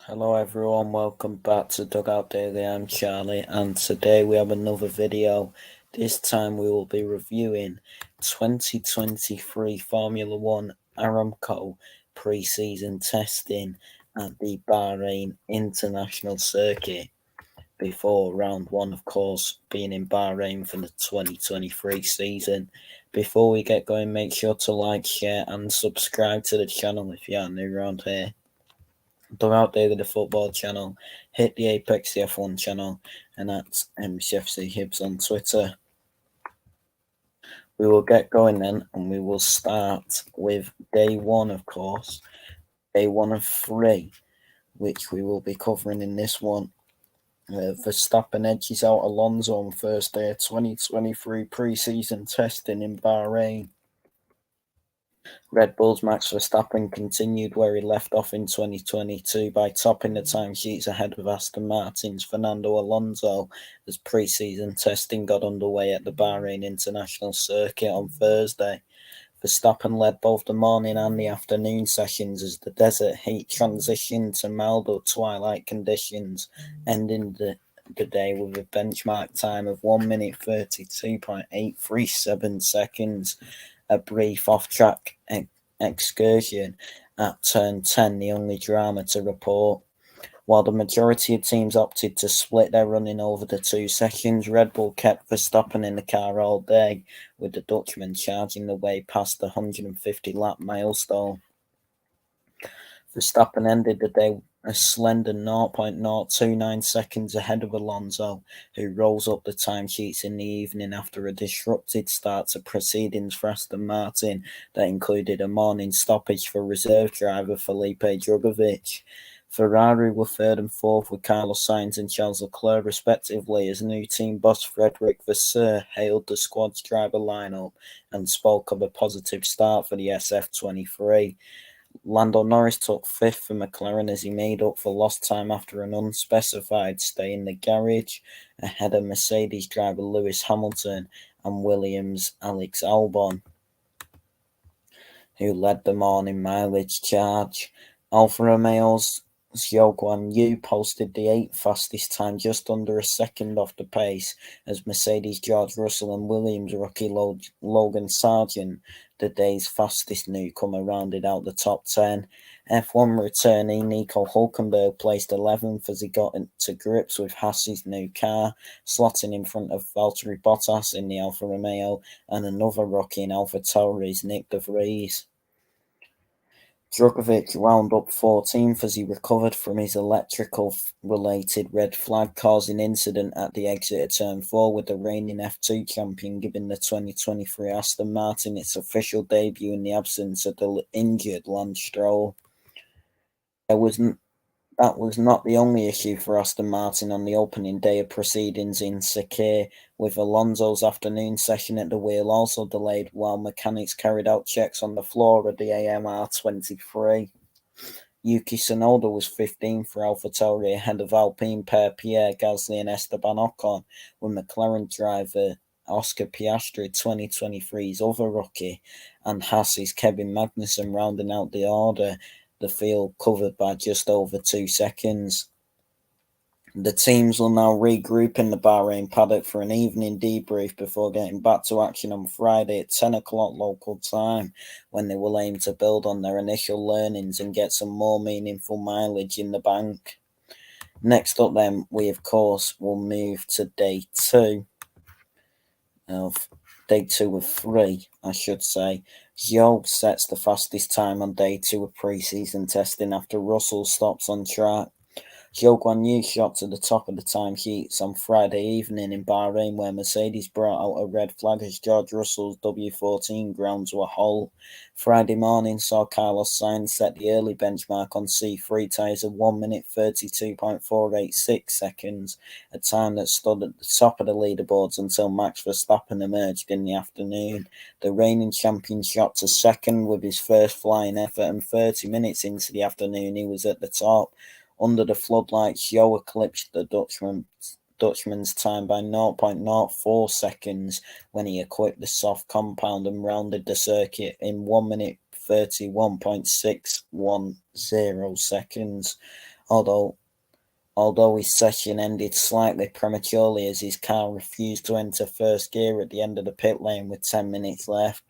Hello everyone, welcome back to Dugout Daily. I'm Charlie, and today we have another video. This time we will be reviewing 2023 Formula 1 Aramco pre-season testing at the Bahrain International Circuit, before round one, of course, being in Bahrain for the 2023 season. Before we get going, make sure to like, share and subscribe to the channel if you are new around here. Dugout Daily, the football channel, hit the Apex the F1 channel, and at MCFC Hibs on Twitter. We will get going then, and we will start with day one, of course, day one of three, which we will be covering in this one. Verstappen edges out Alonso on first day of 2023 pre-season testing in Bahrain. Red Bull's Max Verstappen continued where he left off in 2022 by topping the timesheets ahead of Aston Martin's Fernando Alonso as pre-season testing got underway at the Bahrain International Circuit on Thursday. Verstappen led both the morning and the afternoon sessions as the desert heat transitioned to milder twilight conditions, ending the day with a benchmark time of 1 minute 32.837 seconds. A brief off-track excursion at turn 10, the only drama to report. While the majority of teams opted to split their running over the two sessions, Red Bull kept Verstappen in the car all day, with the Dutchman charging the way past the 150-lap milestone. Verstappen ended the day a slender 0.029 seconds ahead of Alonso, who rolls up the timesheets in the evening after a disrupted start to proceedings for Aston Martin that included a morning stoppage for reserve driver Felipe Drugovich. Ferrari were third and fourth with Carlos Sainz and Charles Leclerc respectively, as new team boss Frederic Vasseur hailed the squad's driver lineup and spoke of a positive start for the SF23. Lando Norris took fifth for McLaren as he made up for lost time after an unspecified stay in the garage, ahead of Mercedes driver Lewis Hamilton and Williams' Alex Albon, who led the morning mileage charge. Alfa Romeo's Zhou Guanyu posted the 8th fastest time, just under a second off the pace, as Mercedes' George Russell and Williams' rookie Logan Sargent, the day's fastest newcomer, rounded out the top 10. F1 returnee Nico Hulkenberg placed 11th as he got into grips with Haas's new car, slotting in front of Valtteri Bottas in the Alfa Romeo and another rookie in AlphaTauri's Nick de Vries. Drugovich wound up 14th as he recovered from his electrical-related red flag-causing incident at the exit of Turn 4, with the reigning F2 champion giving the 2023 Aston Martin its official debut in the absence of the injured Lance Stroll. That was not the only issue for Aston Martin on the opening day of proceedings in Sakhir, with Alonso's afternoon session at the wheel also delayed while mechanics carried out checks on the floor of the AMR23. Yuki Tsunoda was 15th for AlphaTauri ahead of Alpine pair Pierre Gasly and Esteban Ocon, with McLaren driver Oscar Piastri, 2023's other rookie, and Haas's Kevin Magnussen rounding out the order, the field covered by just over 2 seconds. The teams will now regroup in the Bahrain paddock for an evening debrief before getting back to action on Friday at 10 o'clock local time, when they will aim to build on their initial learnings and get some more meaningful mileage in the bank. Next up then, we of course will move to day two of 3, I should say. Zhou sets the fastest time on day 2 of pre-season testing after Russell stops on track. Zhou Guanyu shot to the top of the timesheets on Friday evening in Bahrain, where Mercedes brought out a red flag as George Russell's W14 ground to a halt. Friday morning saw Carlos Sainz set the early benchmark on C3 tyres of 1 minute 32.486 seconds, a time that stood at the top of the leaderboards until Max Verstappen emerged in the afternoon. The reigning champion shot to second with his first flying effort, and 30 minutes into the afternoon he was at the top. Under the floodlights, Zhou eclipsed the Dutchman's time by 0.04 seconds when he equipped the soft compound and rounded the circuit in 1 minute 31.610 seconds. although although his session ended slightly prematurely as his car refused to enter first gear at the end of the pit lane with 10 minutes left.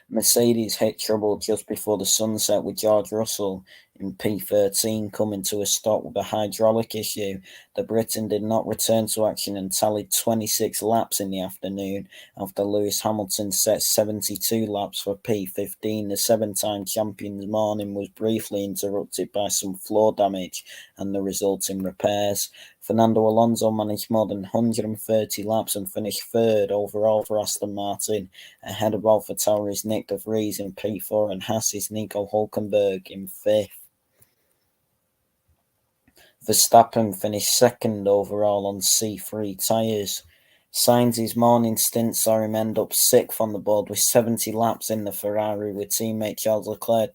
Mercedes hit trouble just before the sunset with George Russell in P13 coming to a stop with a hydraulic issue. The Briton did not return to action and tallied 26 laps in the afternoon after Lewis Hamilton set 72 laps for P15. The seven-time champion's morning was briefly interrupted by some floor damage and the resulting repairs. Fernando Alonso managed more than 130 laps and finished third overall for Aston Martin, ahead of AlphaTauri's Nick de Vries in P4 and Haas's Nico Hülkenberg in fifth. Verstappen finished second overall on C3 tyres. Sainz's morning stint saw him end up sixth on the board with 70 laps in the Ferrari, with teammate Charles Leclerc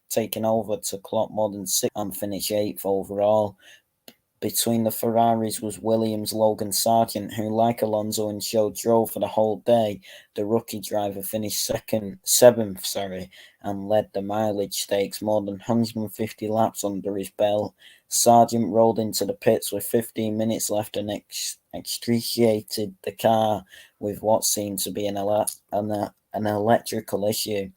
taking over to clock more than 6 and finish eighth overall. Between the Ferraris was Williams' Logan Sargent, who, like Alonso and Zhou, drove for the whole day. The rookie driver finished seventh, and led the mileage stakes, more than 150 laps under his belt. Sargent rolled into the pits with 15 minutes left and extricated the car with what seemed to be an electrical issue.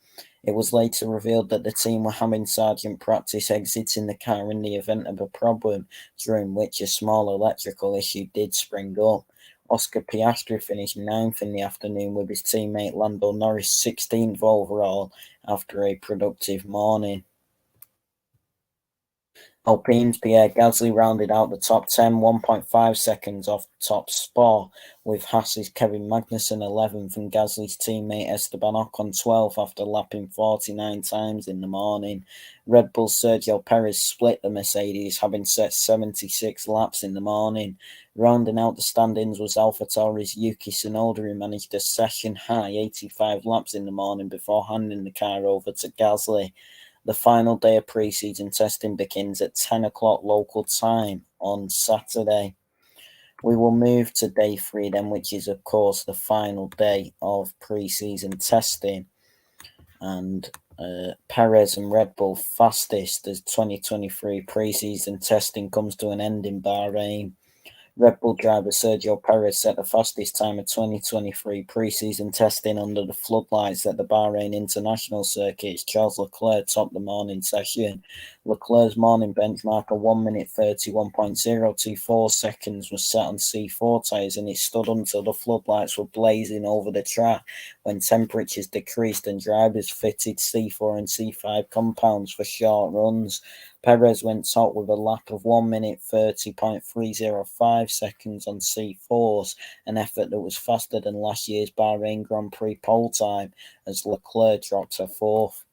It was later revealed that the team were having Sargent practice exiting the car in the event of a problem, during which a small electrical issue did spring up. Oscar Piastri finished ninth in the afternoon with his teammate Lando Norris 16th overall after a productive morning. Alpine's Pierre Gasly rounded out the top 10, 1.5 seconds off the top spot, with Haas's Kevin Magnussen 11th and Gasly's teammate Esteban Ocon 12th after lapping 49 times in the morning. Red Bull's Sergio Perez split the Mercedes, having set 76 laps in the morning. Rounding out the standings was AlphaTauri's Yuki Tsunoda, who managed a session-high 85 laps in the morning before handing the car over to Gasly. The final day of pre-season testing begins at 10 o'clock local time on Saturday. We will move to day 3 then, which is, of course, the final day of pre-season testing. And Perez and Red Bull fastest as 2023 pre-season testing comes to an end in Bahrain. Red Bull driver Sergio Perez set the fastest time of 2023 pre-season testing under the floodlights at the Bahrain International Circuit. Charles Leclerc topped the morning session. Leclerc's morning benchmark of 1 minute 31.024 seconds was set on C4 tyres, and it stood until the floodlights were blazing over the track when temperatures decreased and drivers fitted C4 and C5 compounds for short runs. Perez went top with a lap of 1 minute 30.305 seconds on C4s, an effort that was faster than last year's Bahrain Grand Prix pole time, as Leclerc dropped to fourth.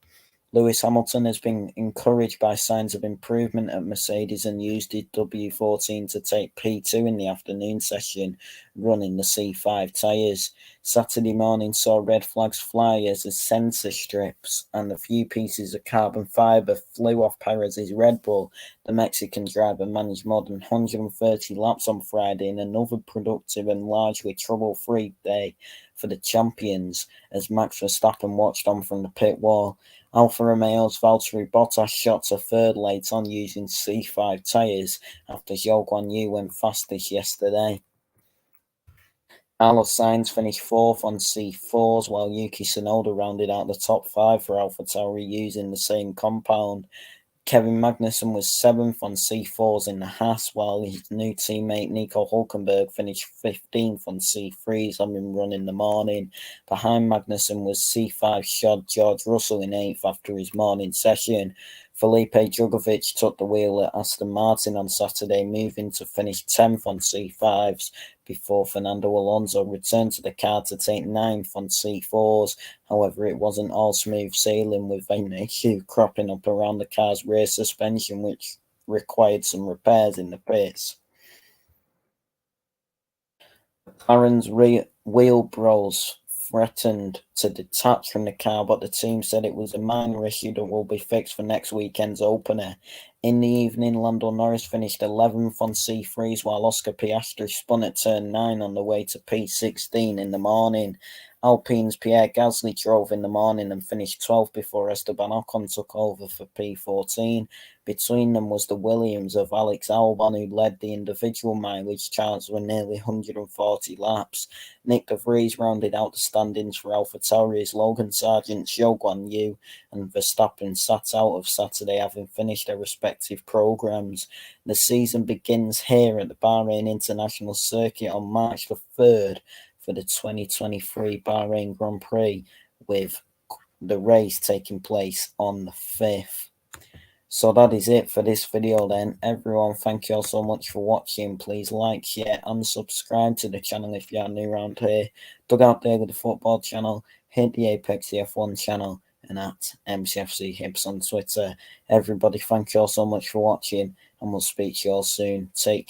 Lewis Hamilton has been encouraged by signs of improvement at Mercedes and used his W14 to take P2 in the afternoon session, running the C5 tyres. Saturday morning saw red flags fly as the sensor strips and a few pieces of carbon fibre flew off Perez's Red Bull. The Mexican driver managed more than 130 laps on Friday in another productive and largely trouble-free day for the champions, as Max Verstappen watched on from the pit wall. Alfa Romeo's Valtteri Bottas shot to third late on using C5 tyres after Zhou Guanyu went fastest yesterday. Carlos Sainz finished fourth on C4s, while Yuki Tsunoda rounded out the top 5 for AlphaTauri using the same compound. Kevin Magnussen was 7th on C4s in the Haas, while his new teammate Nico Hülkenberg finished 15th on C3s, having run in the morning. Behind Magnussen was C5 shod George Russell in 8th after his morning session. Felipe Drugovich took the wheel at Aston Martin on Saturday, moving to finish 10th on C5s before Fernando Alonso returned to the car to take 9th on C4s. However, it wasn't all smooth sailing, with an issue cropping up around the car's rear suspension, which required some repairs in the pits. McLaren's wheel bros threatened to detach from the car, but the team said it was a minor issue that will be fixed for next weekend's opener. In the evening, Lando Norris finished 11th on C3s, while Oscar Piastri spun at turn 9 on the way to P16 in the morning. Alpine's Pierre Gasly drove in the morning and finished 12th before Esteban Ocon took over for P14. Between them was the Williams of Alex Albon, who led the individual mileage charts with nearly 140 laps. Nick de Vries rounded out the standings for AlphaTauri's Logan Sargent, Zhou Guan Yu, and Verstappen sat out of Saturday, having finished their respective programs. The season begins here at the Bahrain International Circuit on March the 3rd for the 2023 Bahrain Grand Prix, with the race taking place on the 5th. So that is it for this video then. Everyone, thank you all so much for watching. Please like, share and subscribe to the channel if you are new around here. Dugout Daily, the football channel. Hit the Apex F1 channel and at MCFC Hips on Twitter. Everybody, thank you all so much for watching, and we'll speak to you all soon. Take care.